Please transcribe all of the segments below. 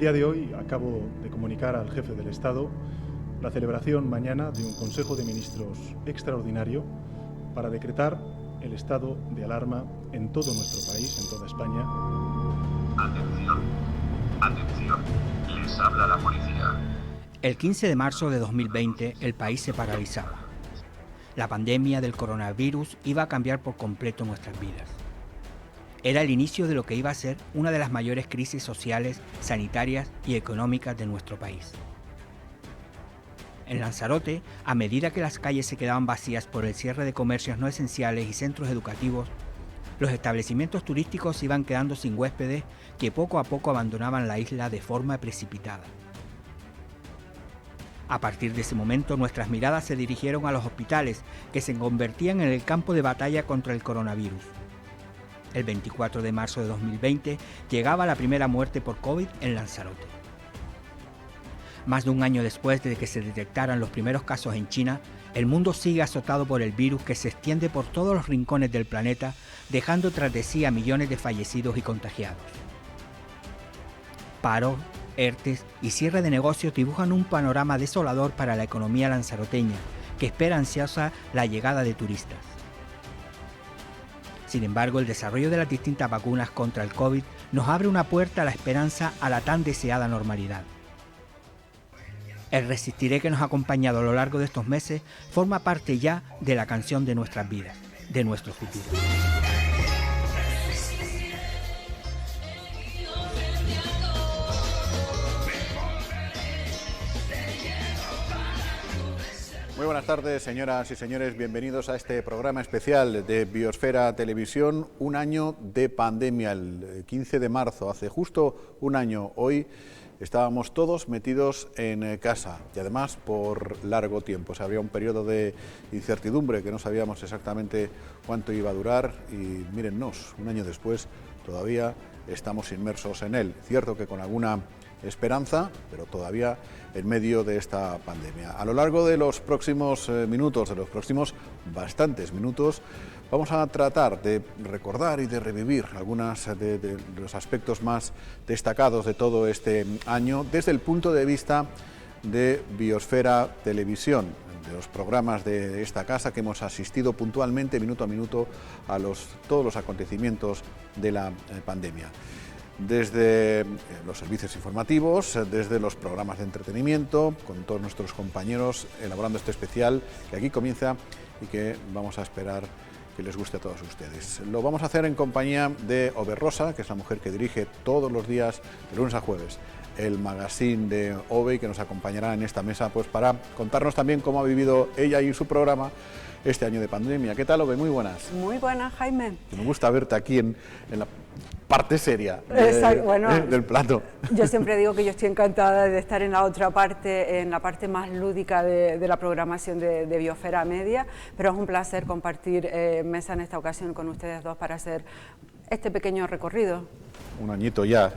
día de hoy acabo de comunicar al jefe del Estado la celebración mañana de un Consejo de Ministros extraordinario para decretar el estado de alarma en todo nuestro país, en toda España. Atención, atención, les habla la policía. El 15 de marzo de 2020 el país se paralizaba. La pandemia del coronavirus iba a cambiar por completo nuestras vidas. Era el inicio de lo que iba a ser una de las mayores crisis sociales, sanitarias y económicas de nuestro país. En Lanzarote, a medida que las calles se quedaban vacías por el cierre de comercios no esenciales y centros educativos, los establecimientos turísticos iban quedando sin huéspedes que poco a poco abandonaban la isla de forma precipitada. A partir de ese momento, nuestras miradas se dirigieron a los hospitales, que se convertían en el campo de batalla contra el coronavirus. El 24 de marzo de 2020 llegaba la primera muerte por COVID en Lanzarote. Más de un año después de que se detectaran los primeros casos en China, el mundo sigue azotado por el virus que se extiende por todos los rincones del planeta, dejando tras de sí a millones de fallecidos y contagiados. Paro, ERTES y cierre de negocios dibujan un panorama desolador para la economía lanzaroteña, que espera ansiosa la llegada de turistas. Sin embargo, el desarrollo de las distintas vacunas contra el COVID nos abre una puerta a la esperanza a la tan deseada normalidad. El Resistiré que nos ha acompañado a lo largo de estos meses forma parte ya de la canción de nuestras vidas, de nuestro futuro. Muy buenas tardes, señoras y señores. Bienvenidos a este programa especial de Biosfera Televisión. Un año de pandemia, el 15 de marzo, hace justo un año hoy, estábamos todos metidos en casa y además por largo tiempo. O sea, había un periodo de incertidumbre que no sabíamos exactamente cuánto iba a durar y mírennos, un año después todavía estamos inmersos en él. Cierto que con alguna esperanza, pero todavía en medio de esta pandemia. A lo largo de los próximos minutos, de los próximos bastantes minutos, vamos a tratar de recordar y de revivir algunos de los aspectos más destacados de todo este año desde el punto de vista de Biosfera Televisión, de los programas de esta casa que hemos asistido puntualmente, minuto a minuto, a todos los acontecimientos de la pandemia. Desde los servicios informativos, desde los programas de entretenimiento, con todos nuestros compañeros elaborando este especial que aquí comienza y que vamos a esperar que les guste a todos ustedes. Lo vamos a hacer en compañía de Ove Rosa, que es la mujer que dirige todos los días, de lunes a jueves, el magazine de Ove, y que nos acompañará en esta mesa pues para contarnos también cómo ha vivido ella y su programa este año de pandemia. ¿Qué tal, Ove? Muy buenas. Muy buenas, Jaime. Me gusta verte aquí en la parte seria del plato. Yo siempre digo que yo estoy encantada de estar en la otra parte, en la parte más lúdica de la programación de Biosfera Media, pero es un placer compartir mesa en esta ocasión con ustedes dos para hacer este pequeño recorrido. Un añito ya.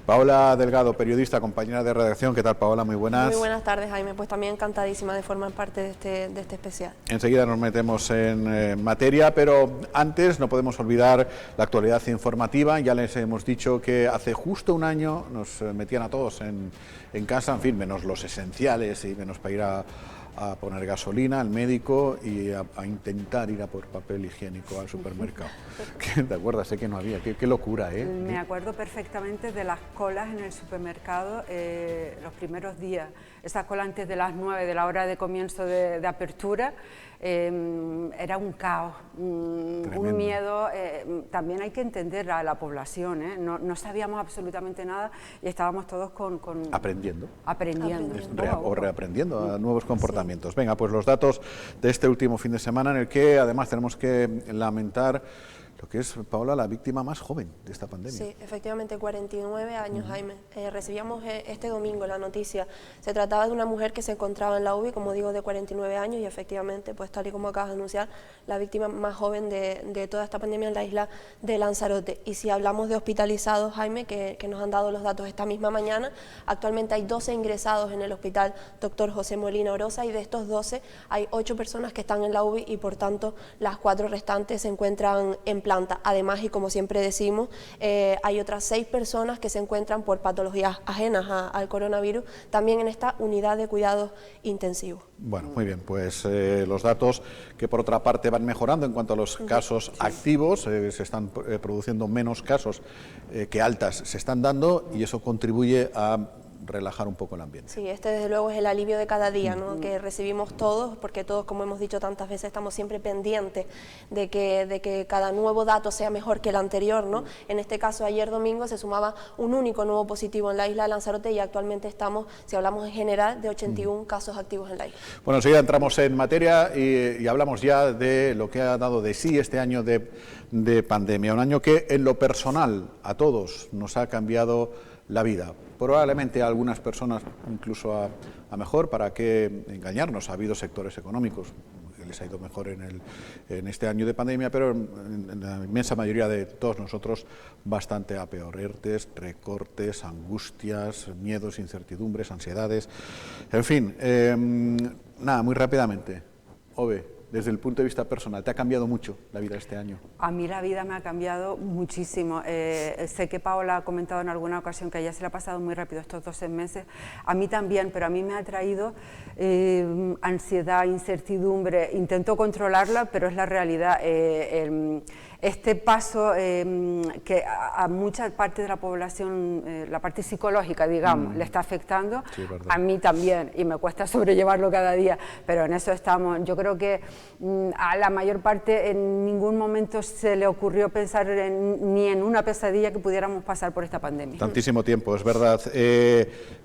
Paola Delgado, periodista, compañera de redacción. ¿Qué tal, Paola? Muy buenas. Muy buenas tardes, Jaime. Pues también encantadísima de formar parte de este especial. Enseguida nos metemos en materia, pero antes no podemos olvidar la actualidad informativa. Ya les hemos dicho que hace justo un año nos metían a todos en casa, en fin, menos los esenciales y menos para ir a poner gasolina al médico y a intentar ir a por papel higiénico al supermercado. ¿Te acuerdas? Sé que no había, qué locura, ¿eh? Me acuerdo perfectamente de las colas en el supermercado los primeros días, esa cola antes de las 9 de la hora de comienzo de apertura. Era un caos, un miedo. También hay que entender a la población, ¿eh? No sabíamos absolutamente nada y estábamos todos aprendiendo o reaprendiendo a nuevos comportamientos. Sí. Venga, pues los datos de este último fin de semana, en el que además tenemos que lamentar lo que es, Paola, la víctima más joven de esta pandemia. Sí, efectivamente, 49 años, Jaime. Recibíamos este domingo la noticia. Se trataba de una mujer que se encontraba en la UBI, como digo, de 49 años, y efectivamente, pues tal y como acabas de anunciar, la víctima más joven de toda esta pandemia en la isla de Lanzarote. Y si hablamos de hospitalizados, Jaime, que nos han dado los datos esta misma mañana, actualmente hay 12 ingresados en el hospital Dr. José Molina Orosa, y de estos 12 hay 8 personas que están en la UBI y por tanto las 4 restantes se encuentran en planta. Además, y como siempre decimos, hay otras 6 personas que se encuentran por patologías ajenas al coronavirus, también en esta unidad de cuidados intensivos. Bueno, muy bien, pues los datos que por otra parte van mejorando en cuanto a los casos activos, se están produciendo menos casos que altas se están dando, y eso contribuye a relajar un poco el ambiente. Sí, este desde luego es el alivio de cada día, ¿no?, que recibimos todos, porque todos, como hemos dicho tantas veces, estamos siempre pendientes de que cada nuevo dato sea mejor que el anterior, ¿no? En este caso, ayer domingo se sumaba un único nuevo positivo en la isla de Lanzarote, y actualmente estamos, si hablamos en general, de 81 casos activos en la isla. Bueno, enseguida entramos en materia y hablamos ya de lo que ha dado de sí este año de pandemia, un año que en lo personal a todos nos ha cambiado la vida. Probablemente a algunas personas incluso a mejor, para qué engañarnos, ha habido sectores económicos que les ha ido mejor en este año de pandemia, pero en la inmensa mayoría de todos nosotros bastante a peor. ERTES, recortes, angustias, miedos, incertidumbres, ansiedades, en fin, nada, muy rápidamente. Ove, desde el punto de vista personal, ¿te ha cambiado mucho la vida este año? A mí la vida me ha cambiado muchísimo. Sé que Paola ha comentado en alguna ocasión que a ella se le ha pasado muy rápido estos 12 meses. A mí también, pero a mí me ha traído ansiedad, incertidumbre. Intento controlarla, pero es la realidad. Este paso que a mucha parte de la población, la parte psicológica, digamos, le está afectando, sí, a mí también, y me cuesta sobrellevarlo cada día, pero en eso estamos. Yo creo que a la mayor parte en ningún momento se le ocurrió pensar ni en una pesadilla que pudiéramos pasar por esta pandemia. Tantísimo tiempo, es verdad.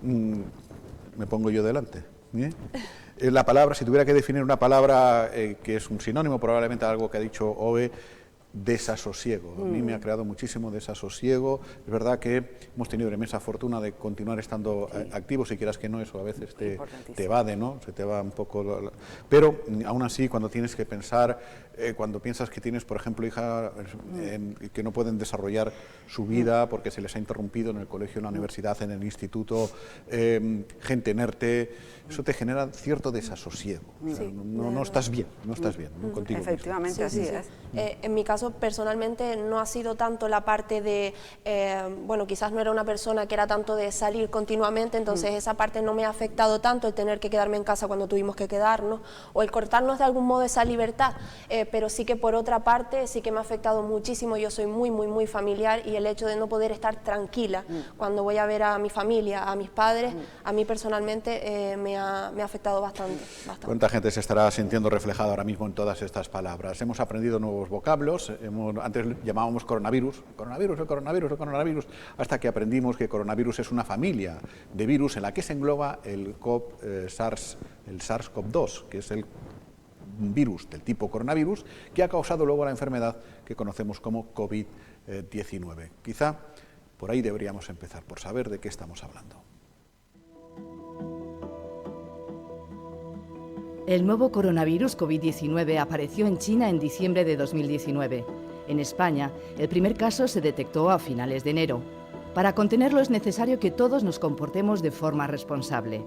Me pongo yo delante. La palabra, si tuviera que definir una palabra que es un sinónimo probablemente a algo que ha dicho Ove, desasosiego. A mí me ha creado muchísimo desasosiego. Es verdad que hemos tenido la inmensa fortuna de continuar estando activos, si quieras que no, eso a veces te evade, ¿no? Se te va un poco... Pero aún así, cuando tienes que pensar, cuando piensas que tienes, por ejemplo, hijas que no pueden desarrollar su vida porque se les ha interrumpido en el colegio, en la universidad, en el instituto, gente inerte, eso te genera cierto desasosiego. O sea, no estás bien, no estás bien, ¿no? Contigo efectivamente, mismo. así es. En mi caso, personalmente, no ha sido tanto la parte de, bueno, quizás no era una persona que era tanto de salir continuamente, entonces esa parte no me ha afectado tanto, el tener que quedarme en casa cuando tuvimos que quedarnos, o el cortarnos de algún modo esa libertad, pero sí que por otra parte, sí que me ha afectado muchísimo. Yo soy muy familiar, y el hecho de no poder estar tranquila cuando voy a ver a mi familia, a mis padres, a mí personalmente me ha afectado bastante. ¿Cuánta gente se estará sintiendo reflejada ahora mismo en todas estas palabras? Hemos aprendido nuevos vocablos, antes llamábamos coronavirus, coronavirus, hasta que aprendimos que coronavirus es una familia de virus en la que se engloba el SARS-CoV-2, que es el virus del tipo coronavirus que ha causado luego la enfermedad que conocemos como COVID-19. Quizá por ahí deberíamos empezar, por saber de qué estamos hablando. El nuevo coronavirus COVID-19 apareció en China en diciembre de 2019. En España, el primer caso se detectó a finales de enero. Para contenerlo es necesario que todos nos comportemos de forma responsable.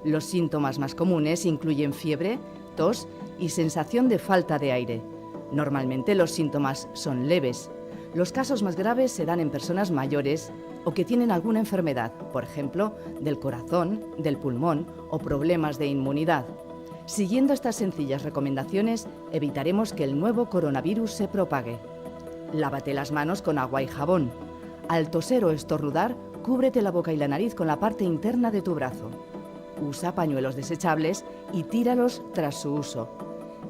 Los síntomas más comunes incluyen fiebre, tos y sensación de falta de aire. Normalmente los síntomas son leves. Los casos más graves se dan en personas mayores o que tienen alguna enfermedad, por ejemplo, del corazón, del pulmón o problemas de inmunidad. Siguiendo estas sencillas recomendaciones, evitaremos que el nuevo coronavirus se propague. Lávate las manos con agua y jabón. Al toser o estornudar, cúbrete la boca y la nariz con la parte interna de tu brazo. Usa pañuelos desechables y tíralos tras su uso.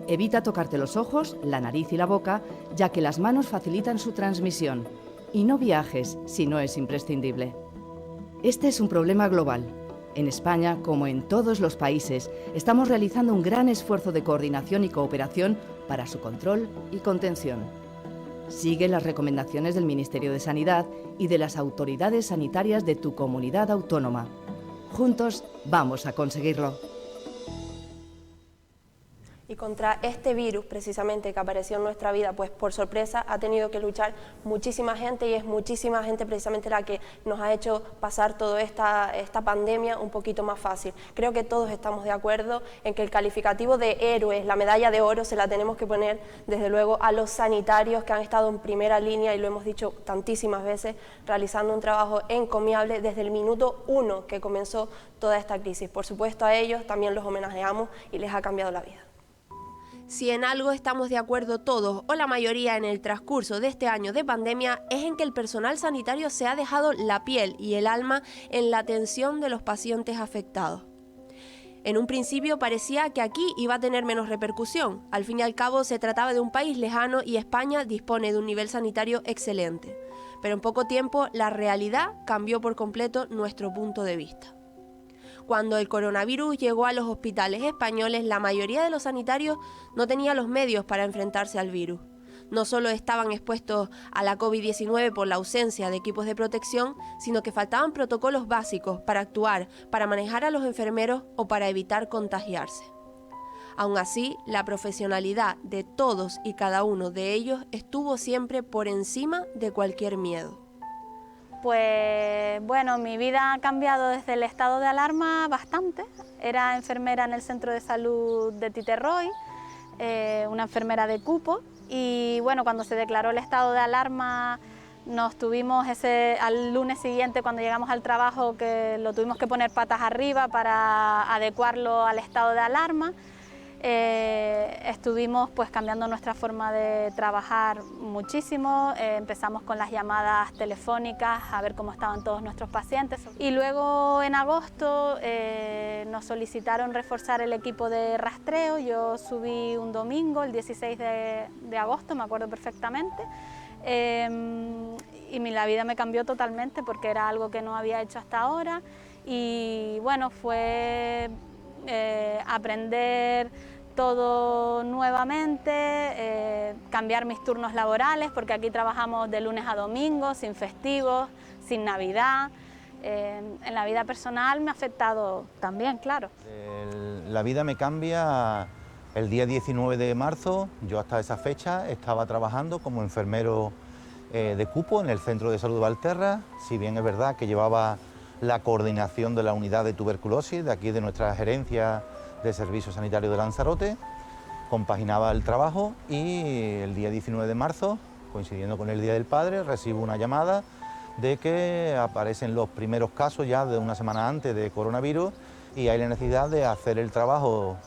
Evita tocarte los ojos, la nariz y la boca, ya que las manos facilitan su transmisión. Y no viajes si no es imprescindible. Este es un problema global. En España, como en todos los países, estamos realizando un gran esfuerzo de coordinación y cooperación para su control y contención. Sigue las recomendaciones del Ministerio de Sanidad y de las autoridades sanitarias de tu comunidad autónoma. Juntos vamos a conseguirlo. Y contra este virus, precisamente, que apareció en nuestra vida, pues por sorpresa ha tenido que luchar muchísima gente, y es muchísima gente precisamente la que nos ha hecho pasar toda esta pandemia un poquito más fácil. Creo que todos estamos de acuerdo en que el calificativo de héroes, la medalla de oro, se la tenemos que poner desde luego a los sanitarios que han estado en primera línea, y lo hemos dicho tantísimas veces, realizando un trabajo encomiable desde el minuto 1 que comenzó toda esta crisis. Por supuesto, a ellos también los homenajeamos y les ha cambiado la vida. Si en algo estamos de acuerdo todos o la mayoría en el transcurso de este año de pandemia, es en que el personal sanitario se ha dejado la piel y el alma en la atención de los pacientes afectados. En un principio parecía que aquí iba a tener menos repercusión. Al fin y al cabo se trataba de un país lejano y España dispone de un nivel sanitario excelente. Pero en poco tiempo la realidad cambió por completo nuestro punto de vista. Cuando el coronavirus llegó a los hospitales españoles, la mayoría de los sanitarios no tenía los medios para enfrentarse al virus. No solo estaban expuestos a la COVID-19 por la ausencia de equipos de protección, sino que faltaban protocolos básicos para actuar, para manejar a los enfermeros o para evitar contagiarse. Aún así, la profesionalidad de todos y cada uno de ellos estuvo siempre por encima de cualquier miedo. Pues bueno, mi vida ha cambiado desde el estado de alarma bastante. Era enfermera en el centro de salud de Titerroy, una enfermera de cupo, y bueno, cuando se declaró el estado de alarma nos tuvimos al lunes siguiente, cuando llegamos al trabajo, que lo tuvimos que poner patas arriba para adecuarlo al estado de alarma. Estuvimos pues cambiando nuestra forma de trabajar muchísimo, empezamos con las llamadas telefónicas a ver cómo estaban todos nuestros pacientes, y luego en agosto nos solicitaron reforzar el equipo de rastreo. Yo subí un domingo, el 16 de agosto, me acuerdo perfectamente, y la vida me cambió totalmente porque era algo que no había hecho hasta ahora, y bueno, fue aprender todo nuevamente, cambiar mis turnos laborales, porque aquí trabajamos de lunes a domingo, sin festivos, sin Navidad. En la vida personal me ha afectado también, claro. La vida me cambia el día 19 de marzo. Yo hasta esa fecha estaba trabajando como enfermero de cupo en el Centro de Salud de Valterra, si bien es verdad que llevaba la coordinación de la unidad de tuberculosis de aquí de nuestra gerencia de Servicios Sanitarios de Lanzarote. Compaginaba el trabajo y el día 19 de marzo, coincidiendo con el Día del Padre, recibo una llamada de que aparecen los primeros casos ya de una semana antes de coronavirus y hay la necesidad de hacer el trabajo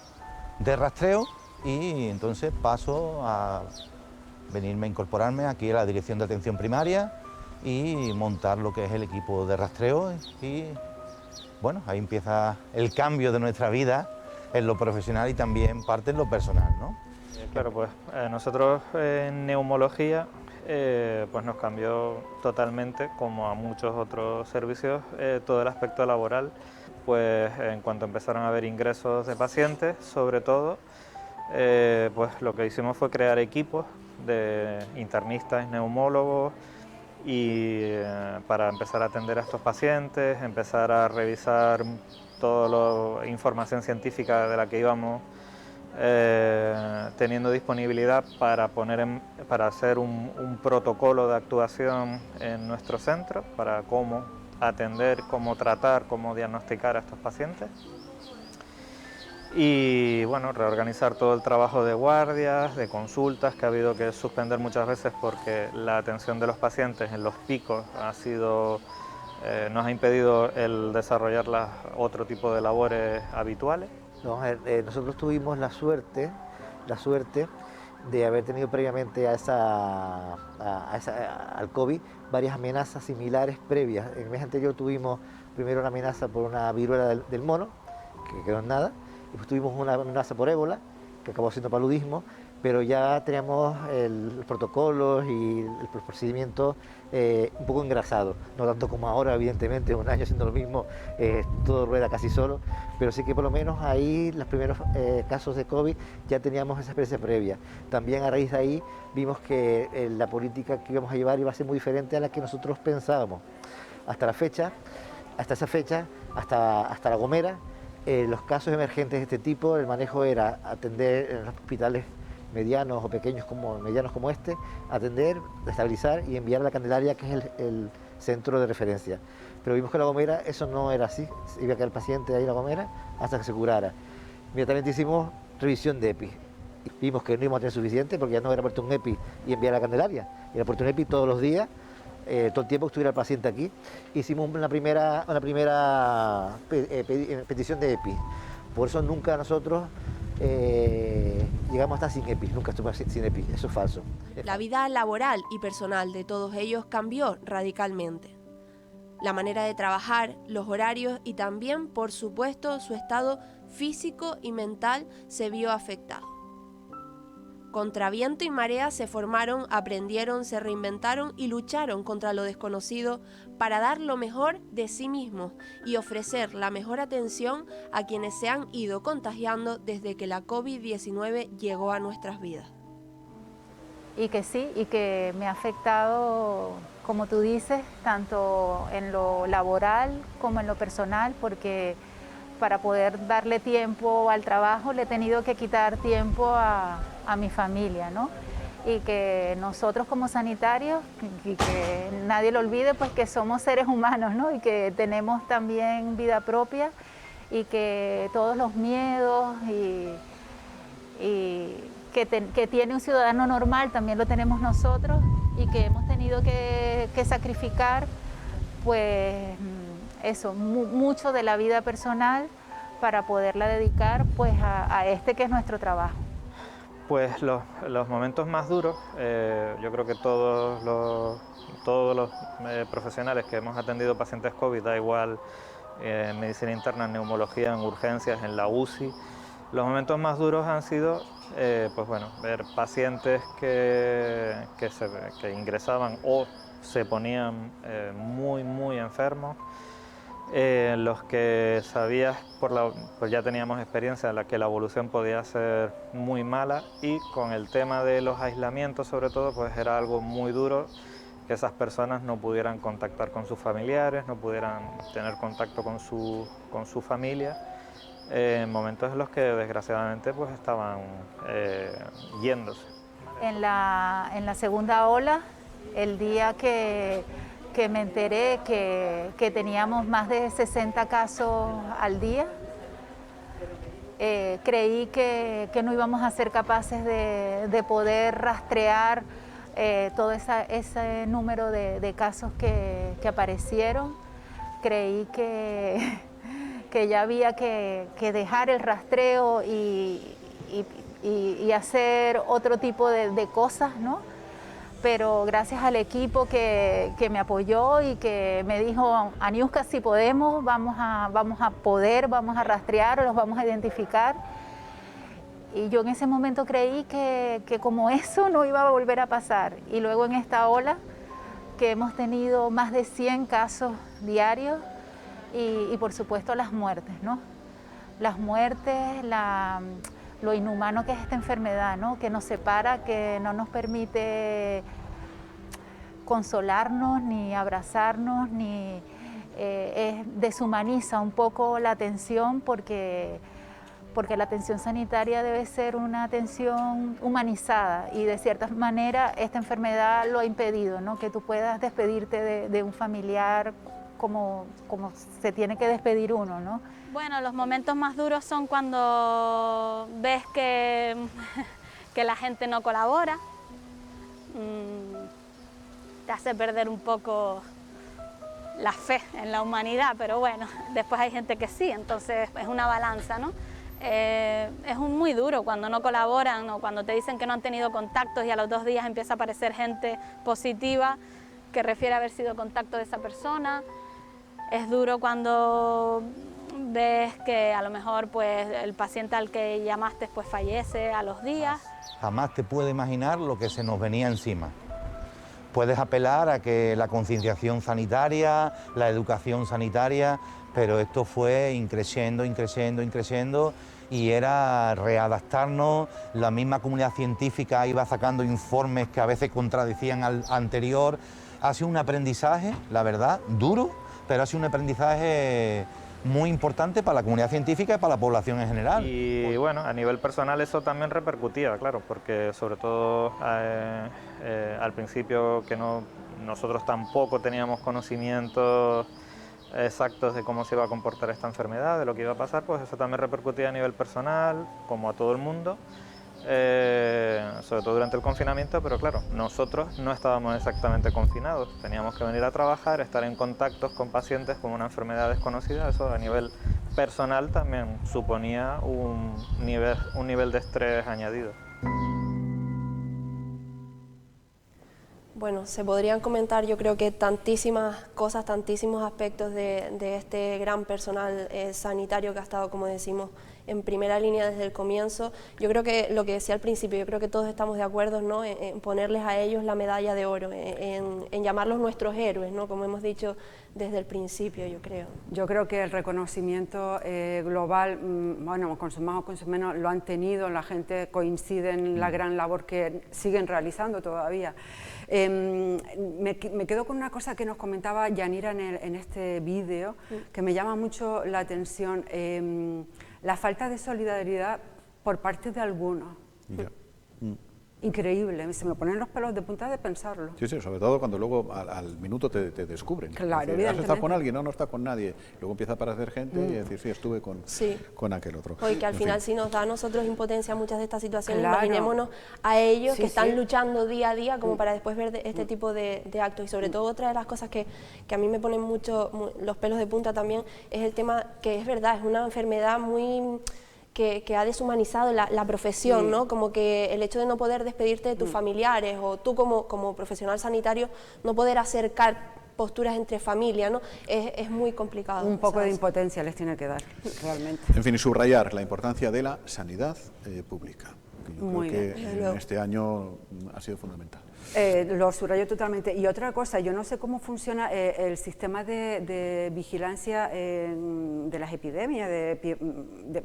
de rastreo, y entonces paso a venirme a incorporarme aquí a la Dirección de Atención Primaria y montar lo que es el equipo de rastreo, y bueno, ahí empieza el cambio de nuestra vida en lo profesional y también parte en lo personal, ¿no? Claro, pues nosotros en neumología pues nos cambió totalmente, como a muchos otros servicios, todo el aspecto laboral. Pues en cuanto empezaron a haber ingresos de pacientes, sobre todo, pues lo que hicimos fue crear equipos de internistas, neumólogos, y para empezar a atender a estos pacientes, empezar a revisar toda la información científica de la que íbamos teniendo disponibilidad para hacer un protocolo de actuación en nuestro centro para cómo atender, cómo tratar, cómo diagnosticar a estos pacientes. Y bueno, reorganizar todo el trabajo de guardias, de consultas, que ha habido que suspender muchas veces porque la atención de los pacientes en los picos nos ha impedido el desarrollar otro tipo de labores habituales. Nosotros tuvimos la suerte de haber tenido previamente al COVID varias amenazas similares previas. En el mes anterior tuvimos primero una amenaza por una viruela del mono, que quedó en nada, y pues tuvimos una amenaza por ébola, que acabó siendo paludismo, pero ya teníamos los protocolos y el procedimiento un poco engrasado, no tanto como ahora, evidentemente, un año haciendo lo mismo, todo rueda casi solo, pero sí que por lo menos ahí los primeros casos de COVID ya teníamos esa experiencia previa. También a raíz de ahí vimos que la política que íbamos a llevar iba a ser muy diferente a la que nosotros pensábamos. Hasta esa fecha, hasta La Gomera, Los casos emergentes de este tipo, el manejo era atender en los hospitales medianos o pequeños medianos como este, atender, estabilizar y enviar a la Candelaria, que es el centro de referencia. Pero vimos que en La Gomera eso no era así, iba a quedar el paciente ahí en La Gomera hasta que se curara. Inmediatamente hicimos revisión de EPI. Vimos que no íbamos a tener suficiente porque ya no era puesto un EPI y enviar a la Candelaria, era puesto un EPI todos los días, todo el tiempo que estuviera el paciente aquí. Hicimos una primera petición de EPI. Por eso nunca nosotros llegamos hasta sin EPI, nunca estuvimos sin EPI, eso es falso. La vida laboral y personal de todos ellos cambió radicalmente. La manera de trabajar, los horarios y también, por supuesto, su estado físico y mental se vio afectado. Contra viento y marea se formaron, aprendieron, se reinventaron y lucharon contra lo desconocido para dar lo mejor de sí mismos y ofrecer la mejor atención a quienes se han ido contagiando desde que la COVID-19 llegó a nuestras vidas. Y que sí, y que me ha afectado, como tú dices, tanto en lo laboral como en lo personal, porque para poder darle tiempo al trabajo le he tenido que quitar tiempo a mi familia, ¿no? Y que nosotros como sanitarios, y que nadie lo olvide, pues que somos seres humanos, ¿no? Y que tenemos también vida propia y que todos los miedos que tiene un ciudadano normal también lo tenemos nosotros y que hemos tenido que sacrificar, pues eso, mucho de la vida personal para poderla dedicar pues a este que es nuestro trabajo. Pues los momentos más duros, yo creo que todos los profesionales que hemos atendido pacientes COVID, da igual en medicina interna, en neumología, en urgencias, en la UCI, los momentos más duros han sido pues bueno, ver pacientes que ingresaban o se ponían muy enfermos, los que sabías, pues ya teníamos experiencia en la que la evolución podía ser muy mala, y con el tema de los aislamientos sobre todo, pues era algo muy duro que esas personas no pudieran contactar con sus familiares, no pudieran tener contacto con su familia, en momentos en los que desgraciadamente pues estaban yéndose. En la segunda ola, el día que me enteré que teníamos más de 60 casos al día, creí que no íbamos a ser capaces de poder rastrear todo ese número de casos que aparecieron. Creí que ya había que dejar el rastreo y hacer otro tipo de cosas, ¿no? Pero gracias al equipo que me apoyó y que me dijo, Aniuska, si podemos, vamos a rastrear, los vamos a identificar. Y yo en ese momento creí que como eso no iba a volver a pasar. Y luego en esta ola, que hemos tenido más de 100 casos diarios y por supuesto las muertes, ¿no? Las muertes, lo inhumano que es esta enfermedad, ¿no? Que nos separa, que no nos permite consolarnos, ni abrazarnos, ni deshumaniza un poco la atención, porque la atención sanitaria debe ser una atención humanizada, y de cierta manera esta enfermedad lo ha impedido, ¿no? Que tú puedas despedirte de un familiar como se tiene que despedir uno, ¿no? Bueno, los momentos más duros son cuando ves que la gente no colabora, te hace perder un poco la fe en la humanidad, pero bueno, después hay gente que sí, entonces es una balanza, ¿no? Es muy duro cuando no colaboran o cuando te dicen que no han tenido contactos y a los 2 días empieza a aparecer gente positiva que refiere a haber sido contacto de esa persona. Es duro cuando ves que a lo mejor pues, el paciente al que llamaste pues, fallece a los días. Jamás te puedes imaginar lo que se nos venía encima. Puedes apelar a que la concienciación sanitaria, la educación sanitaria, pero esto fue increciendo y era readaptarnos. La misma comunidad científica iba sacando informes que a veces contradecían al anterior. Ha sido un aprendizaje, la verdad, duro, pero ha sido un aprendizaje muy importante para la comunidad científica y para la población en general. Y bueno, a nivel personal eso también repercutía, claro, porque sobre todo al principio que nosotros tampoco teníamos conocimientos exactos de cómo se iba a comportar esta enfermedad, de lo que iba a pasar, pues eso también repercutía a nivel personal, como a todo el mundo, sobre todo durante el confinamiento, pero claro, nosotros no estábamos exactamente confinados, teníamos que venir a trabajar, estar en contactos con pacientes con una enfermedad desconocida, eso a nivel personal también suponía un nivel de estrés añadido. Bueno, se podrían comentar, yo creo que tantísimas cosas, tantísimos aspectos de este gran personal sanitario que ha estado, como decimos, en primera línea desde el comienzo. Yo creo que lo que decía al principio, yo creo que todos estamos de acuerdo, ¿no?, en ponerles a ellos la medalla de oro, en llamarlos nuestros héroes, ¿no?, como hemos dicho desde el principio, yo creo. Yo creo que el reconocimiento global, bueno, con su más o con su menos, lo han tenido, la gente coincide en la gran labor que siguen realizando todavía. Me quedo con una cosa que nos comentaba Yanira en este vídeo, que me llama mucho la atención, la falta de solidaridad por parte de algunos. Increíble, se me ponen los pelos de punta de pensarlo. Sí, sí, sobre todo cuando luego al minuto te descubren. Claro, decir, evidentemente. ¿has estado con alguien? No, no está con nadie. Luego empieza a aparecer gente y decir, sí, estuve con aquel otro. Oye, que al final sí nos da a nosotros impotencia muchas de estas situaciones, Claro. imaginémonos a ellos Sí, que están sí. luchando día a día como para después ver este tipo de actos. Y sobre todo otra de las cosas que a mí me ponen mucho los pelos de punta también es el tema que es verdad, es una enfermedad muy... Que ha deshumanizado la profesión, ¿no? Como que el hecho de no poder despedirte de tus familiares o tú como profesional sanitario no poder acercar posturas entre familia, ¿no? Es muy complicado. Un poco de ¿sabes? impotencia les tiene que dar, realmente. En fin, y subrayar la importancia de la sanidad pública, que yo Muy creo bien. que en este año ha sido fundamental. Lo subrayo totalmente. Y otra cosa, yo no sé cómo funciona el sistema de vigilancia de las epidemias,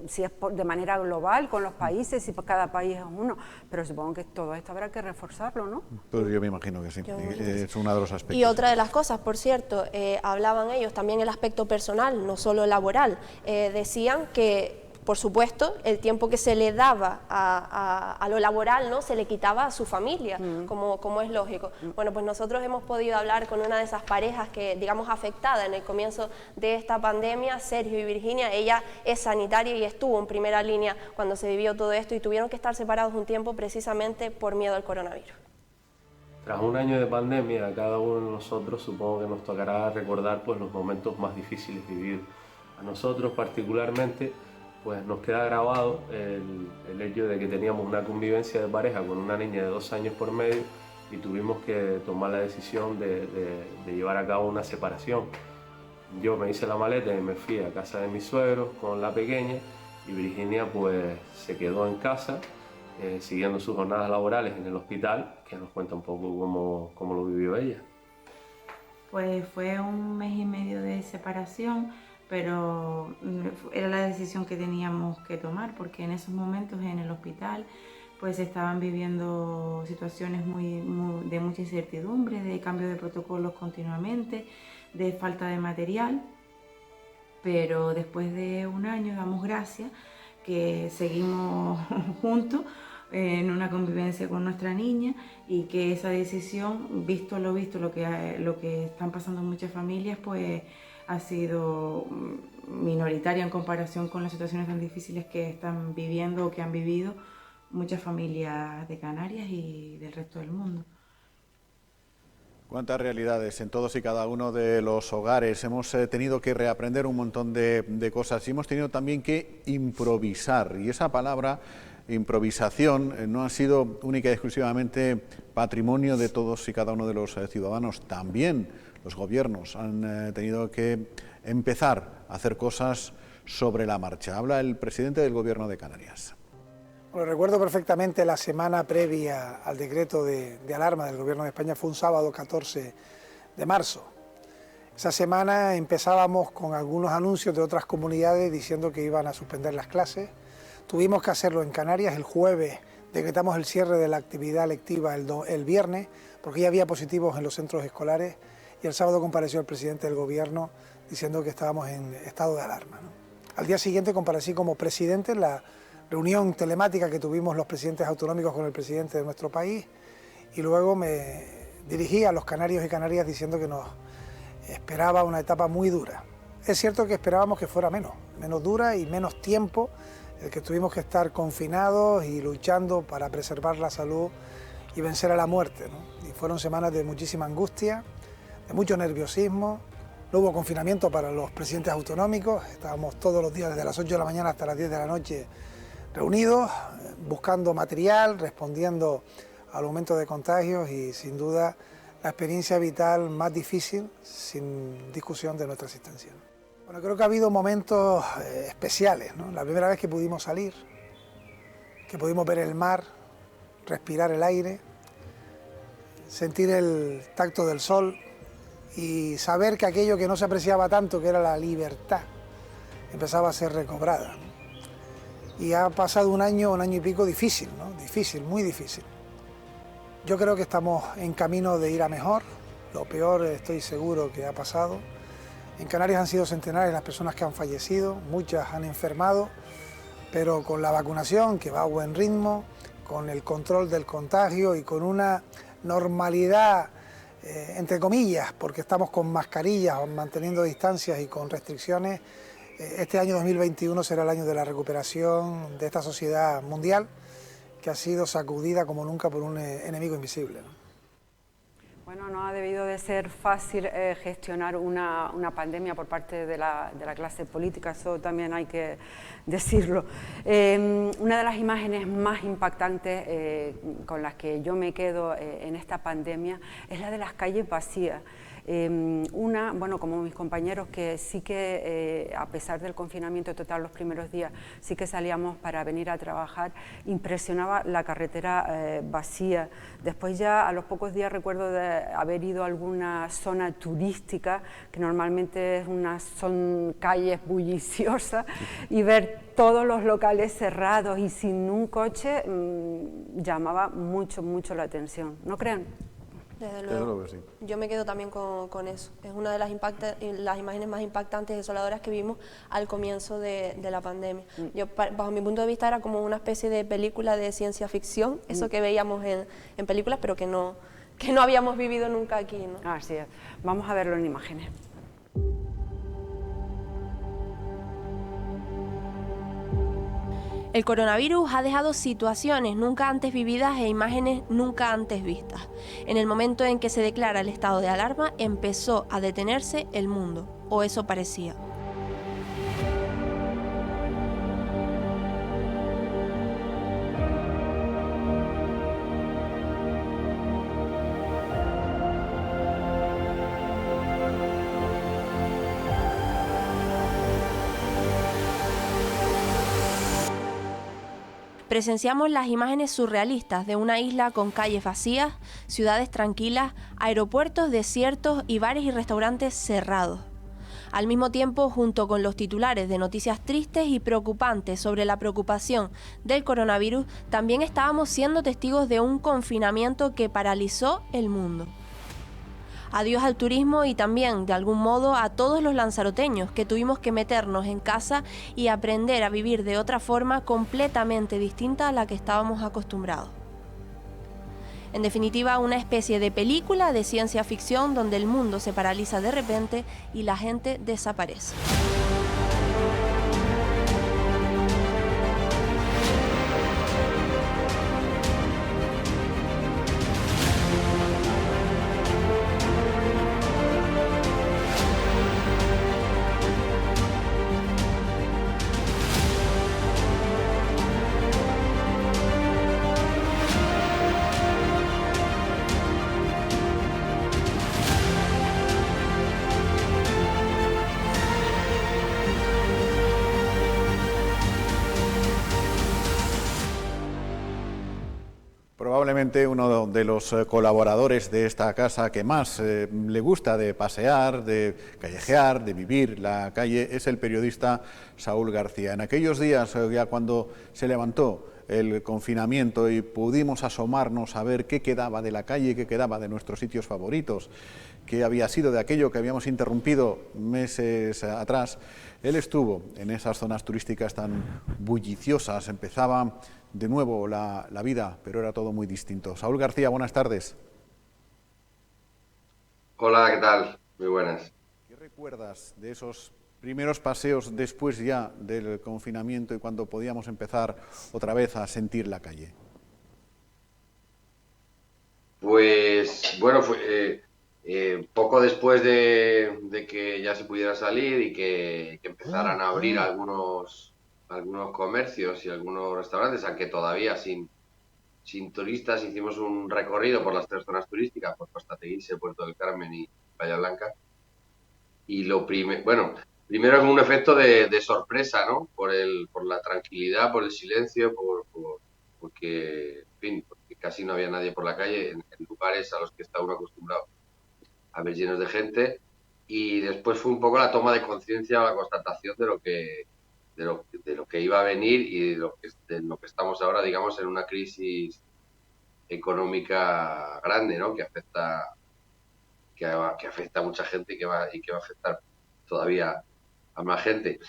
si es de manera global con los países, si cada país es uno, pero supongo que todo esto habrá que reforzarlo, ¿no? Pues yo me imagino que sí, es uno de los aspectos. Y otra de las cosas, por cierto, hablaban ellos también el aspecto personal, no solo laboral. Decían que, por supuesto, el tiempo que se le daba a lo laboral, ¿no?, se le quitaba a su familia, como es lógico. Bueno, pues nosotros hemos podido hablar con una de esas parejas que, digamos, afectada en el comienzo de esta pandemia, Sergio y Virginia. Ella es sanitaria y estuvo en primera línea cuando se vivió todo esto y tuvieron que estar separados un tiempo precisamente por miedo al coronavirus. Tras un año de pandemia, a cada uno de nosotros supongo que nos tocará recordar pues, los momentos más difíciles vividos. A nosotros particularmente, pues nos queda grabado el hecho de que teníamos una convivencia de pareja con una niña de 2 años por medio y tuvimos que tomar la decisión de llevar a cabo una separación. Yo me hice la maleta y me fui a casa de mis suegros con la pequeña y Virginia pues se quedó en casa siguiendo sus jornadas laborales en el hospital, que nos cuenta un poco cómo lo vivió ella. Pues fue 1 mes y medio de separación, pero era la decisión que teníamos que tomar porque en esos momentos en el hospital pues estaban viviendo situaciones de mucha incertidumbre, de cambio de protocolos continuamente, de falta de material, pero después de 1 año damos gracias que seguimos juntos en una convivencia con nuestra niña y que esa decisión, visto lo que están pasando muchas familias, pues ha sido minoritaria en comparación con las situaciones tan difíciles que están viviendo o que han vivido muchas familias de Canarias y del resto del mundo. Cuántas realidades en todos y cada uno de los hogares. Hemos tenido que reaprender un montón de cosas y hemos tenido también que improvisar. Y esa palabra, improvisación, no ha sido única y exclusivamente patrimonio de todos y cada uno de los ciudadanos. También los gobiernos han tenido que empezar a hacer cosas sobre la marcha. Habla el presidente del Gobierno de Canarias. Bueno, recuerdo perfectamente la semana previa al decreto de alarma del Gobierno de España, fue un sábado 14 de marzo. Esa semana empezábamos con algunos anuncios de otras comunidades diciendo que iban a suspender las clases. Tuvimos que hacerlo en Canarias. El jueves decretamos el cierre de la actividad lectiva el viernes, porque ya había positivos en los centros escolares, y el sábado compareció el presidente del Gobierno diciendo que estábamos en estado de alarma, ¿no? Al día siguiente comparecí como presidente en la reunión telemática que tuvimos los presidentes autonómicos con el presidente de nuestro país, y luego me dirigí a los canarios y canarias diciendo que nos esperaba una etapa muy dura. Es cierto que esperábamos que fuera menos dura y menos tiempo el que tuvimos que estar confinados y luchando para preservar la salud y vencer a la muerte, ¿no? Y fueron semanas de muchísima angustia, de mucho nerviosismo. No hubo confinamiento para los presidentes autonómicos, estábamos todos los días desde las 8 de la mañana hasta las 10 de la noche reunidos, buscando material, respondiendo al aumento de contagios, y sin duda la experiencia vital más difícil, sin discusión, de nuestra existencia. Bueno, creo que ha habido momentos especiales, ¿no? La primera vez que pudimos salir, que pudimos ver el mar, respirar el aire, sentir el tacto del sol y saber que aquello que no se apreciaba tanto, que era la libertad, empezaba a ser recobrada, ¿no? Y ha pasado un año y pico difícil, ¿no? Difícil, muy difícil. Yo creo que estamos en camino de ir a mejor. Lo peor estoy seguro que ha pasado. En Canarias han sido centenares las personas que han fallecido, muchas han enfermado, pero con la vacunación, que va a buen ritmo, con el control del contagio y con una normalidad, entre comillas, porque estamos con mascarillas, manteniendo distancias y con restricciones, este año 2021 será el año de la recuperación de esta sociedad mundial, que ha sido sacudida como nunca por un enemigo invisible, ¿no? Bueno, no ha debido de ser fácil gestionar una pandemia por parte de la clase política, eso también hay que decirlo. Una de las imágenes más impactantes con las que yo me quedo en esta pandemia es la de las calles vacías. Bueno, como mis compañeros, que sí que a pesar del confinamiento total los primeros días, sí que salíamos para venir a trabajar, impresionaba la carretera vacía. Después ya a los pocos días recuerdo de haber ido a alguna zona turística, que normalmente son calles bulliciosas, y ver todos los locales cerrados y sin un coche llamaba mucho la atención, ¿no creen? Desde luego, sí. Yo me quedo también con eso. Es una de las imágenes más impactantes y desoladoras que vimos al comienzo de la pandemia. Yo, bajo mi punto de vista, era como una especie de película de ciencia ficción, eso que veíamos en películas, pero que no habíamos vivido nunca aquí, ¿no? Así es. Vamos a verlo en imágenes. El coronavirus ha dejado situaciones nunca antes vividas e imágenes nunca antes vistas. En el momento en que se declara el estado de alarma, empezó a detenerse el mundo, o eso parecía. Presenciamos las imágenes surrealistas de una isla con calles vacías, ciudades tranquilas, aeropuertos desiertos y bares y restaurantes cerrados. Al mismo tiempo, junto con los titulares de noticias tristes y preocupantes sobre la preocupación del coronavirus, también estábamos siendo testigos de un confinamiento que paralizó el mundo. Adiós al turismo y también, de algún modo, a todos los lanzaroteños que tuvimos que meternos en casa y aprender a vivir de otra forma completamente distinta a la que estábamos acostumbrados. En definitiva, una especie de película de ciencia ficción donde el mundo se paraliza de repente y la gente desaparece. Probablemente uno de los colaboradores de esta casa que más le gusta de pasear, de callejear, de vivir la calle, es el periodista Saúl García. En aquellos días, ya cuando se levantó el confinamiento y pudimos asomarnos a ver qué quedaba de la calle, qué quedaba de nuestros sitios favoritos, qué había sido de aquello que habíamos interrumpido meses atrás. Él estuvo en esas zonas turísticas tan bulliciosas, empezaba de nuevo la vida, pero era todo muy distinto. Saúl García, buenas tardes. Hola, ¿qué tal? Muy buenas. ¿Qué recuerdas de esos primeros paseos después ya del confinamiento y cuando podíamos empezar otra vez a sentir la calle? Pues bueno, fue poco después de que ya se pudiera salir y que empezaran a abrir algunos comercios y algunos restaurantes, aunque todavía sin turistas, hicimos un recorrido por las 3 zonas turísticas, por Costa Teguise, Puerto del Carmen y Playa Blanca. Y primero es un efecto de sorpresa, ¿no? Por la tranquilidad, por el silencio, porque, en fin, porque casi no había nadie por la calle en lugares a los que está uno acostumbrado a ver llenos de gente. Y después fue un poco la toma de conciencia o la constatación de lo que iba a venir y de lo que estamos ahora, digamos, en una crisis económica grande, ¿no? Que afecta a mucha gente y que va a afectar todavía a más gente.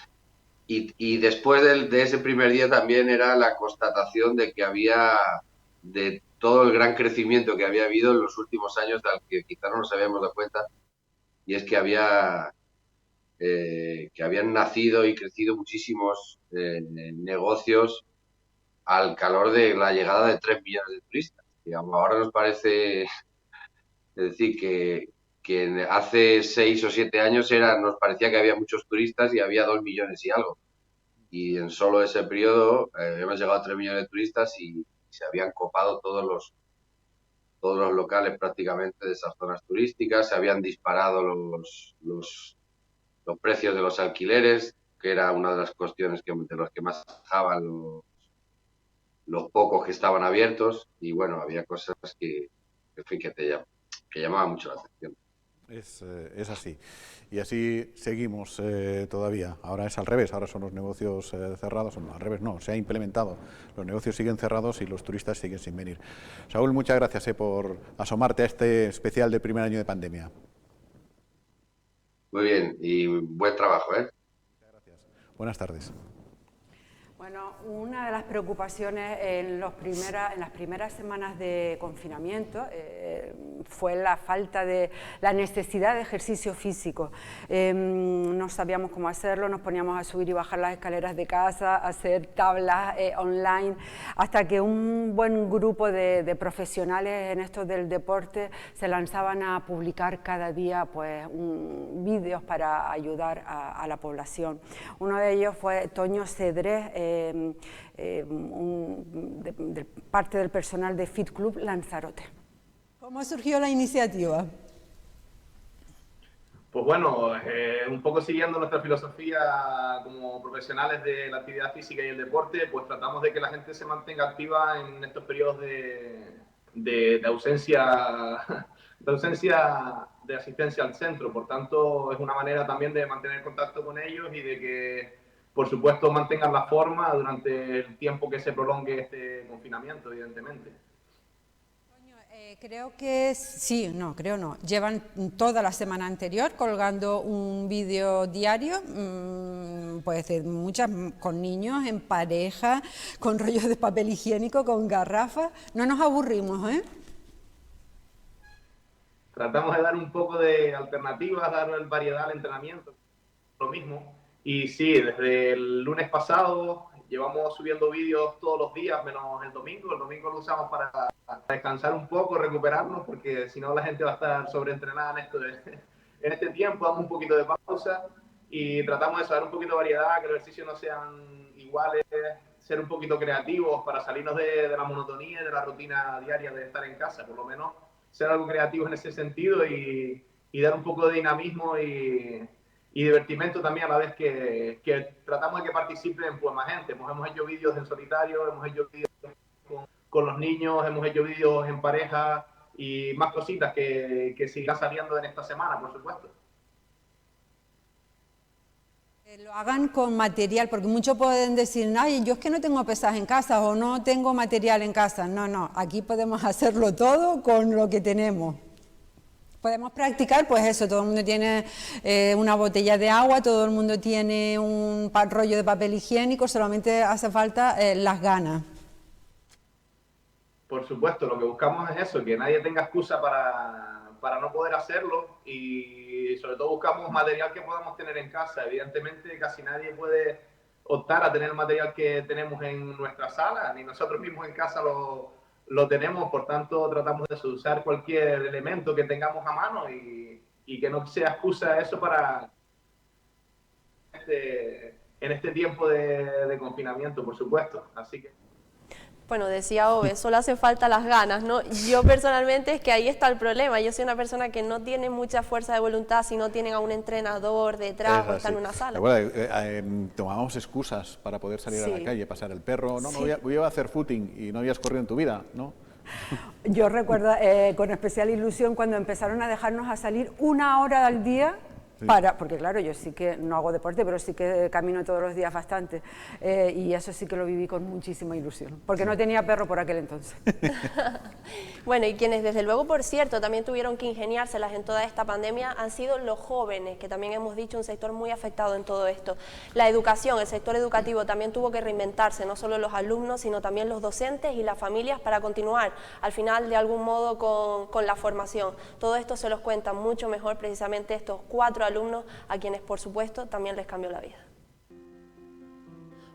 Y después de ese primer día también era la constatación de que de todo el gran crecimiento que había habido en los últimos años, del que quizás no nos habíamos dado cuenta, y es que habían nacido y crecido muchísimos negocios al calor de la llegada de 3 millones de turistas. Digamos, ahora nos parece, es decir, que hace 6 o 7 años nos parecía que había muchos turistas y había 2 millones y algo. Y en solo ese periodo hemos llegado a 3 millones de turistas y se habían copado todos los locales prácticamente de esas zonas turísticas, se habían disparado los precios de los alquileres, que era una de las cuestiones de los que más bajaban los pocos que estaban abiertos, y bueno, había cosas que llamaban mucho la atención. Es así. Y así seguimos todavía. Ahora es al revés, ahora son los negocios cerrados. No, al revés no, se ha implementado. Los negocios siguen cerrados y los turistas siguen sin venir. Saúl, muchas gracias por asomarte a este especial de primer año de pandemia. Muy bien, y buen trabajo, ¿eh? Muchas gracias. Buenas tardes. Bueno, una de las preocupaciones en las primeras semanas de confinamiento fue la necesidad de ejercicio físico. No sabíamos cómo hacerlo, nos poníamos a subir y bajar las escaleras de casa, a hacer tablas online, hasta que un buen grupo de profesionales en esto del deporte se lanzaban a publicar cada día vídeos para ayudar a la población. Uno de ellos fue Toño Cedrés, de parte del personal de Fit Club Lanzarote. ¿Cómo surgió la iniciativa? Pues bueno, un poco siguiendo nuestra filosofía como profesionales de la actividad física y el deporte, pues tratamos de que la gente se mantenga activa en estos periodos de ausencia de asistencia al centro. Por tanto, es una manera también de mantener contacto con ellos y de que, por supuesto, mantengan la forma durante el tiempo que se prolongue este confinamiento, evidentemente. Creo que sí, no, creo no. Llevan toda la semana anterior colgando un vídeo diario, pues de muchas, con niños, en pareja, con rollos de papel higiénico, con garrafas. No nos aburrimos, ¿eh? Tratamos de dar un poco de alternativas, dar variedad al entrenamiento, lo mismo. Y sí, desde el lunes pasado llevamos subiendo vídeos todos los días, menos el domingo. El domingo lo usamos para descansar un poco, recuperarnos, porque si no la gente va a estar sobreentrenada en este tiempo. Damos un poquito de pausa y tratamos de dar un poquito de variedad, que los ejercicios no sean iguales, ser un poquito creativos para salirnos de la monotonía y de la rutina diaria de estar en casa, por lo menos ser algo creativo en ese sentido y dar un poco de dinamismo y divertimento también a la vez que tratamos de que participen pues más gente. Hemos hecho vídeos en solitario, hemos hecho vídeos con los niños, hemos hecho vídeos en pareja y más cositas que sigan saliendo en esta semana, por supuesto. Lo hagan con material, porque muchos pueden decir, ay, yo es que no tengo pesas en casa o no tengo material en casa. No, aquí podemos hacerlo todo con lo que tenemos. Podemos practicar, pues eso, todo el mundo tiene una botella de agua, todo el mundo tiene un rollo de papel higiénico, solamente hace falta las ganas. Por supuesto, lo que buscamos es eso, que nadie tenga excusa para no poder hacerlo, y sobre todo buscamos material que podamos tener en casa. Evidentemente casi nadie puede optar a tener el material que tenemos en nuestra sala, ni nosotros mismos en casa lo tenemos, por tanto tratamos de usar cualquier elemento que tengamos a mano y que no sea excusa eso para en este tiempo de confinamiento, por supuesto. Así que bueno, decía Ove, solo hace falta las ganas, ¿no? Yo personalmente es que ahí está el problema. Yo soy una persona que no tiene mucha fuerza de voluntad si no tienen a un entrenador detrás o está en una sala. Tomábamos excusas para poder salir a la calle, pasar el perro. No, voy a hacer footing y no habías corrido en tu vida, ¿no? Yo recuerdo con especial ilusión cuando empezaron a dejarnos a salir 1 hora al día. Porque claro, yo sí que no hago deporte, pero sí que camino todos los días bastante, y eso sí que lo viví con muchísima ilusión, porque no tenía perro por aquel entonces. Bueno, y quienes desde luego, por cierto, también tuvieron que ingeniárselas en toda esta pandemia han sido los jóvenes, que también hemos dicho un sector muy afectado en todo esto. La educación, el sector educativo también tuvo que reinventarse, no solo los alumnos, sino también los docentes y las familias para continuar al final de algún modo con la formación. Todo esto se los cuentan mucho mejor precisamente estos 4 alumnos a quienes por supuesto también les cambió la vida.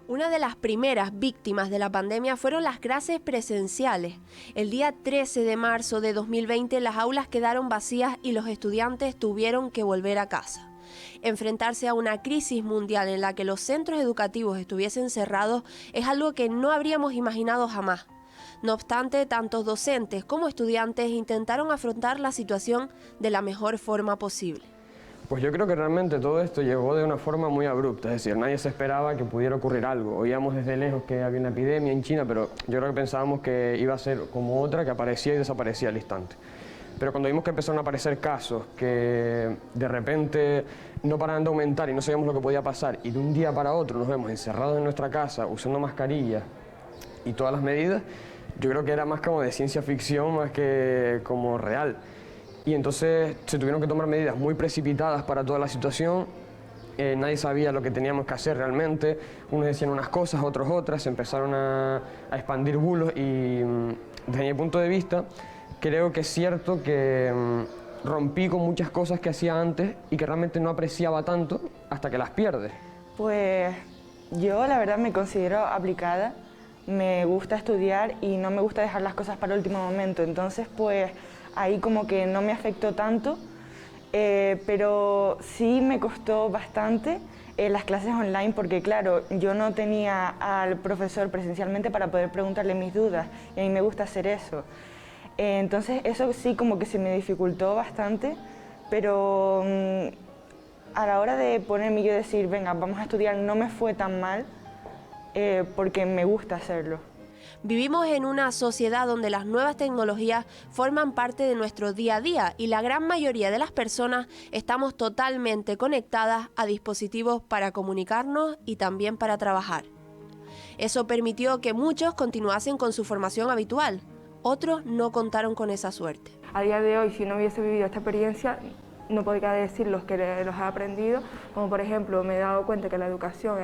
Una de las primeras víctimas de la pandemia fueron las clases presenciales. El día 13 de marzo de 2020 las aulas quedaron vacías y los estudiantes tuvieron que volver a casa. Enfrentarse a una crisis mundial en la que los centros educativos estuviesen cerrados es algo que no habríamos imaginado jamás. No obstante, tantos docentes como estudiantes intentaron afrontar la situación de la mejor forma posible. Pues yo creo que realmente todo esto llegó de una forma muy abrupta, es decir, nadie se esperaba que pudiera ocurrir algo. Oíamos desde lejos que había una epidemia en China, pero yo creo que pensábamos que iba a ser como otra que aparecía y desaparecía al instante. Pero cuando vimos que empezaron a aparecer casos que de repente no paraban de aumentar y no sabíamos lo que podía pasar, y de un día para otro nos vemos encerrados en nuestra casa usando mascarillas y todas las medidas, yo creo que era más como de ciencia ficción más que como real. Y entonces se tuvieron que tomar medidas muy precipitadas para toda la situación, nadie sabía lo que teníamos que hacer realmente, unos decían unas cosas, otros otras, se empezaron a expandir bulos y desde mi punto de vista creo que es cierto que rompí con muchas cosas que hacía antes y que realmente no apreciaba tanto hasta que las pierdes. Pues yo la verdad me considero aplicada, me gusta estudiar y no me gusta dejar las cosas para el último momento, entonces pues ahí como que no me afectó tanto, pero sí me costó bastante las clases online porque claro, yo no tenía al profesor presencialmente para poder preguntarle mis dudas y a mí me gusta hacer eso. Entonces eso sí como que se me dificultó bastante, pero a la hora de ponerme yo decir, venga, vamos a estudiar, no me fue tan mal porque me gusta hacerlo. Vivimos en una sociedad donde las nuevas tecnologías forman parte de nuestro día a día y la gran mayoría de las personas estamos totalmente conectadas a dispositivos para comunicarnos y también para trabajar. Eso permitió que muchos continuasen con su formación habitual, otros no contaron con esa suerte. A día de hoy, si no hubiese vivido esta experiencia, no podría decir los que los he aprendido, como por ejemplo me he dado cuenta que la educación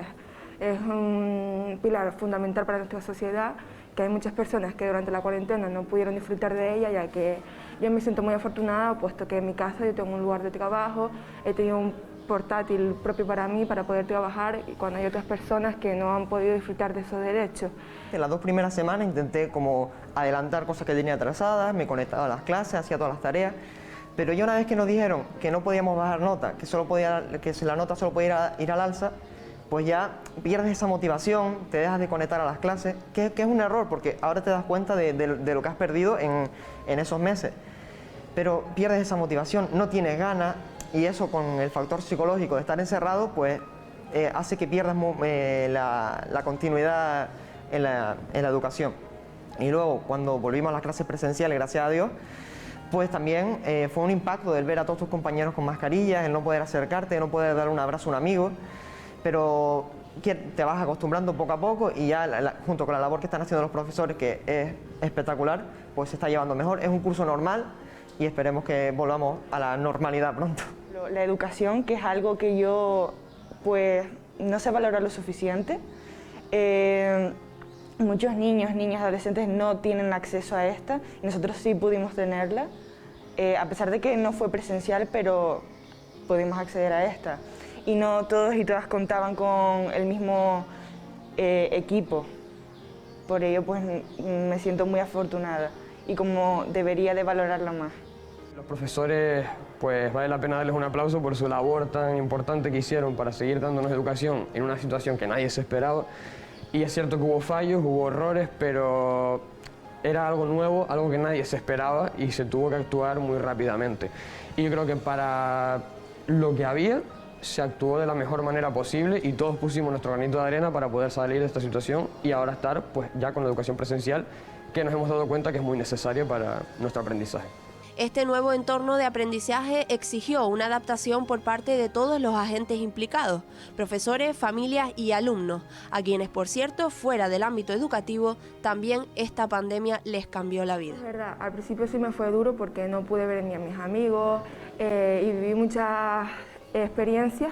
es un pilar fundamental para nuestra sociedad, que hay muchas personas que durante la cuarentena no pudieron disfrutar de ella, ya que yo me siento muy afortunada, puesto que en mi casa yo tengo un lugar de trabajo, he tenido un portátil propio para mí para poder trabajar, y cuando hay otras personas que no han podido disfrutar de esos derechos. En las 2 primeras semanas intenté como adelantar cosas que tenía atrasadas, me conectaba a las clases, hacía todas las tareas, pero ya una vez que nos dijeron que no podíamos bajar nota, que la nota solo podía ir al alza, pues ya pierdes esa motivación, te dejas de conectar a las clases, que es un error, porque ahora te das cuenta de lo que has perdido en esos meses. Pero pierdes esa motivación, no tienes ganas, y eso con el factor psicológico de estar encerrado, pues hace que pierdas la continuidad en la educación. Y luego, cuando volvimos a las clases presenciales, gracias a Dios, pues también fue un impacto el ver a todos tus compañeros con mascarillas, el no poder acercarte, el no poder dar un abrazo a un amigo, pero te vas acostumbrando poco a poco y ya junto con la labor que están haciendo los profesores, que es espectacular, pues se está llevando mejor. Es un curso normal y esperemos que volvamos a la normalidad pronto. La educación, que es algo que yo pues no sé valorar lo suficiente. Muchos niños, niñas, adolescentes no tienen acceso a esta y nosotros sí pudimos tenerla, a pesar de que no fue presencial, pero pudimos acceder a esta. Y no todos y todas contaban con el mismo equipo. Por ello pues me siento muy afortunada y como debería de valorarla más. Los profesores, pues vale la pena darles un aplauso por su labor tan importante que hicieron para seguir dándonos educación en una situación que nadie se esperaba. Y es cierto que hubo fallos, hubo errores, pero era algo nuevo, algo que nadie se esperaba y se tuvo que actuar muy rápidamente. Y yo creo que para lo que había, se actuó de la mejor manera posible y todos pusimos nuestro granito de arena para poder salir de esta situación y ahora estar pues ya con la educación presencial, que nos hemos dado cuenta que es muy necesaria para nuestro aprendizaje. Este nuevo entorno de aprendizaje exigió una adaptación por parte de todos los agentes implicados, profesores, familias y alumnos, a quienes, por cierto, fuera del ámbito educativo, también esta pandemia les cambió la vida. Es verdad, al principio sí me fue duro porque no pude ver ni a mis amigos y viví muchas experiencias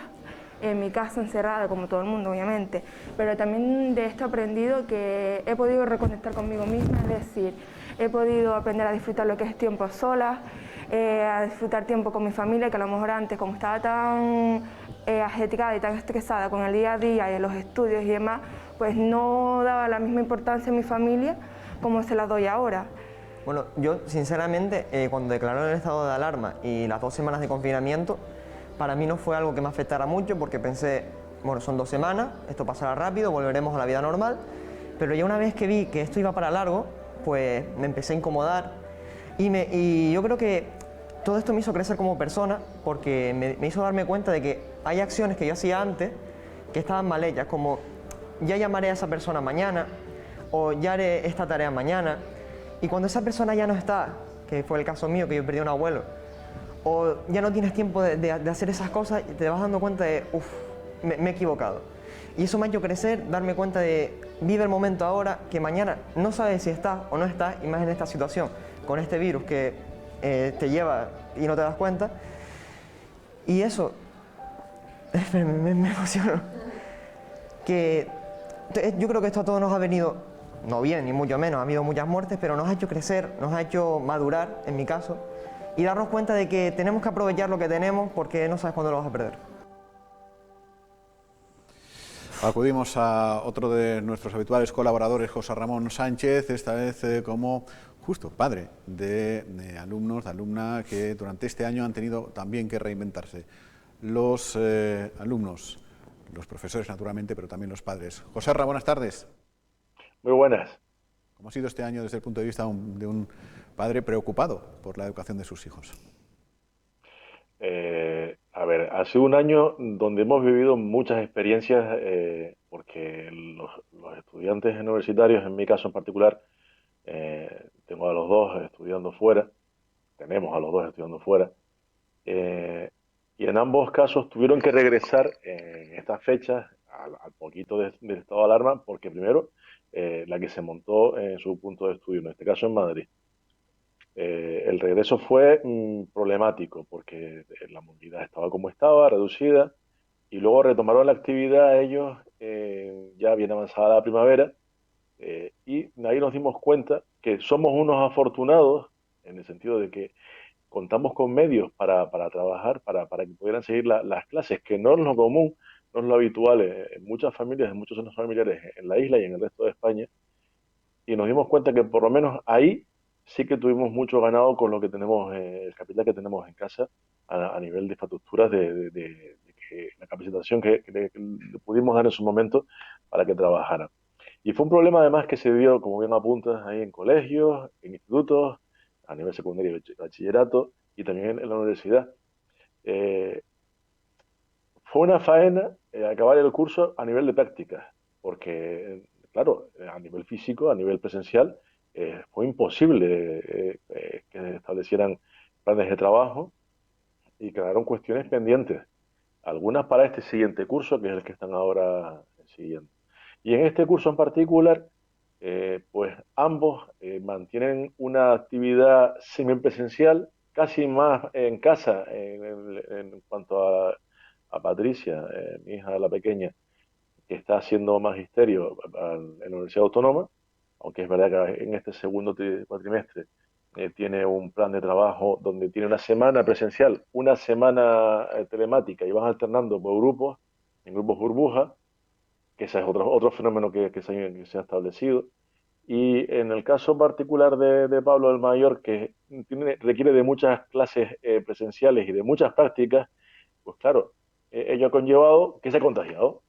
en mi casa encerrada, como todo el mundo obviamente, pero también de esto he aprendido que he podido reconectar conmigo misma, es decir, he podido aprender a disfrutar lo que es tiempo sola, a disfrutar tiempo con mi familia, que a lo mejor antes, como estaba tan ajetreada y tan estresada con el día a día y los estudios y demás, pues no daba la misma importancia a mi familia como se la doy ahora. Bueno, yo sinceramente, cuando declararon el estado de alarma y las 2 semanas de confinamiento, para mí no fue algo que me afectara mucho porque pensé, bueno, son 2 semanas, esto pasará rápido, volveremos a la vida normal, pero ya una vez que vi que esto iba para largo, pues me empecé a incomodar y yo creo que todo esto me hizo crecer como persona porque me hizo darme cuenta de que hay acciones que yo hacía antes que estaban mal hechas, como ya llamaré a esa persona mañana o ya haré esta tarea mañana, y cuando esa persona ya no está, que fue el caso mío, que yo perdí a un abuelo, o ya no tienes tiempo de hacer esas cosas, te vas dando cuenta de, uff, me he equivocado. Y eso me ha hecho crecer, darme cuenta de, vive el momento ahora, que mañana no sabes si estás o no estás, y más en esta situación, con este virus que te lleva y no te das cuenta. Y eso, me emociono. Que yo creo que esto a todos nos ha venido, no bien ni mucho menos, ha habido muchas muertes, pero nos ha hecho crecer, nos ha hecho madurar, en mi caso, y darnos cuenta de que tenemos que aprovechar lo que tenemos porque no sabes cuándo lo vas a perder. Acudimos a otro de nuestros habituales colaboradores, José Ramón Sánchez, esta vez como justo padre de alumnos, de alumnas que durante este año han tenido también que reinventarse. Los alumnos, los profesores naturalmente, pero también los padres. José Ramón, buenas tardes. Muy buenas. ¿Cómo ha sido este año desde el punto de vista de un padre preocupado por la educación de sus hijos? A ver, ha sido un año donde hemos vivido muchas experiencias porque los estudiantes universitarios, en mi caso en particular, tengo a los dos estudiando fuera, tenemos a los dos estudiando fuera, y en ambos casos tuvieron que regresar en estas fechas al poquito del estado de alarma, porque primero la que se montó en su punto de estudio, en este caso en Madrid. El regreso fue problemático porque la movilidad estaba como estaba, reducida, y luego retomaron la actividad ellos ya bien avanzada la primavera, y ahí nos dimos cuenta que somos unos afortunados en el sentido de que contamos con medios para trabajar, para que pudieran seguir las clases, que no es lo común, no es lo habitual en muchas familias, en muchos centros familiares en la isla y en el resto de España, y nos dimos cuenta que por lo menos ahí sí que tuvimos mucho ganado con lo que tenemos, el capital que tenemos en casa a nivel de infraestructuras, de que la capacitación que le pudimos dar en su momento para que trabajaran. Y fue un problema además que se dio, como bien apuntas, ahí en colegios, en institutos, a nivel secundario y bachillerato, y también en la universidad. Fue una faena acabar el curso a nivel de prácticas, porque, claro, a nivel físico, a nivel presencial, fue imposible que establecieran planes de trabajo y quedaron cuestiones pendientes, algunas para este siguiente curso, que es el que están ahora siguiendo. Y en este curso en particular, pues ambos mantienen una actividad semipresencial, casi más en casa en cuanto a Patricia, mi hija la pequeña, que está haciendo magisterio en la Universidad Autónoma, aunque es verdad que en este segundo cuatrimestre tiene un plan de trabajo donde tiene una semana presencial, una semana telemática, y van alternando por grupos, en grupos burbuja, que ese es otro fenómeno que se ha establecido. Y en el caso particular de Pablo el mayor, que requiere de muchas clases presenciales y de muchas prácticas, pues claro, ello ha conllevado que se ha contagiado,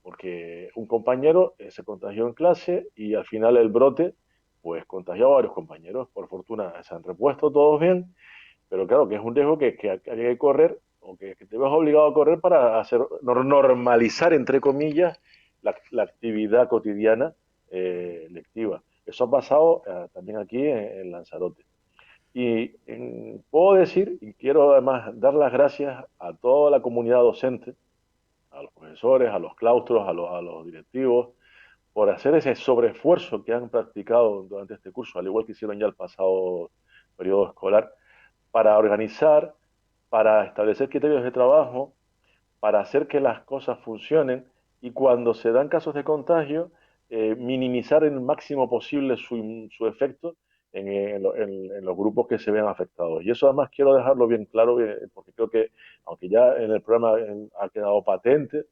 porque un compañero se contagió en clase y al final el brote pues contagió a varios compañeros. Por fortuna se han repuesto todos bien, pero claro que es un riesgo que hay que correr, o que te ves obligado a correr para normalizar, entre comillas, la actividad cotidiana lectiva. Eso ha pasado también aquí en Lanzarote. Y puedo decir, y quiero además dar las gracias a toda la comunidad docente, a los profesores, a los claustros, a los directivos, por hacer ese sobreesfuerzo que han practicado durante este curso, al igual que hicieron ya el pasado periodo escolar, para organizar, para establecer criterios de trabajo, para hacer que las cosas funcionen, y cuando se dan casos de contagio, minimizar el máximo posible su efecto en los grupos que se vean afectados. Y eso además quiero dejarlo bien claro, porque creo que, aunque ya en el programa ha quedado patente,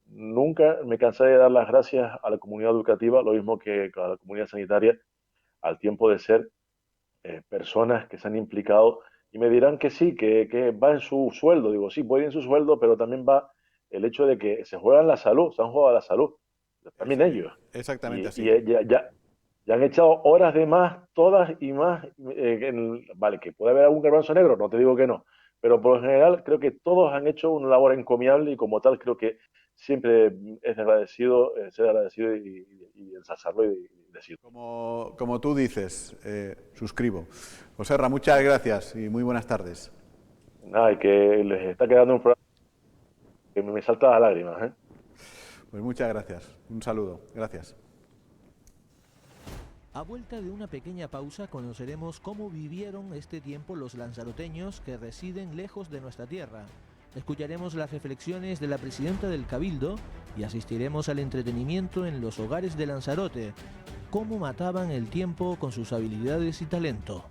nunca me cansaré de dar las gracias a la comunidad educativa, lo mismo que a la comunidad sanitaria, al tiempo de ser personas que se han implicado, y me dirán que sí, que va en su sueldo. Digo, sí, puede ir en su sueldo, pero también va el hecho de que se juegan la salud, se han jugado la salud, también ellos. Exactamente así. Y ya han echado horas de más, todas y más. Vale, que puede haber algún garbanzo negro, no te digo que no, pero por lo general creo que todos han hecho una labor encomiable, y como tal creo que siempre es agradecido, ser agradecido y ensalzarlo y decirlo. Como tú dices, suscribo. Joserra, muchas gracias y muy buenas tardes. Nada, y que les está quedando un programa que me salta las lágrimas, ¿eh? Pues muchas gracias. Un saludo. Gracias. A vuelta de una pequeña pausa conoceremos cómo vivieron este tiempo los lanzaroteños que residen lejos de nuestra tierra. Escucharemos las reflexiones de la presidenta del Cabildo y asistiremos al entretenimiento en los hogares de Lanzarote, cómo mataban el tiempo con sus habilidades y talento.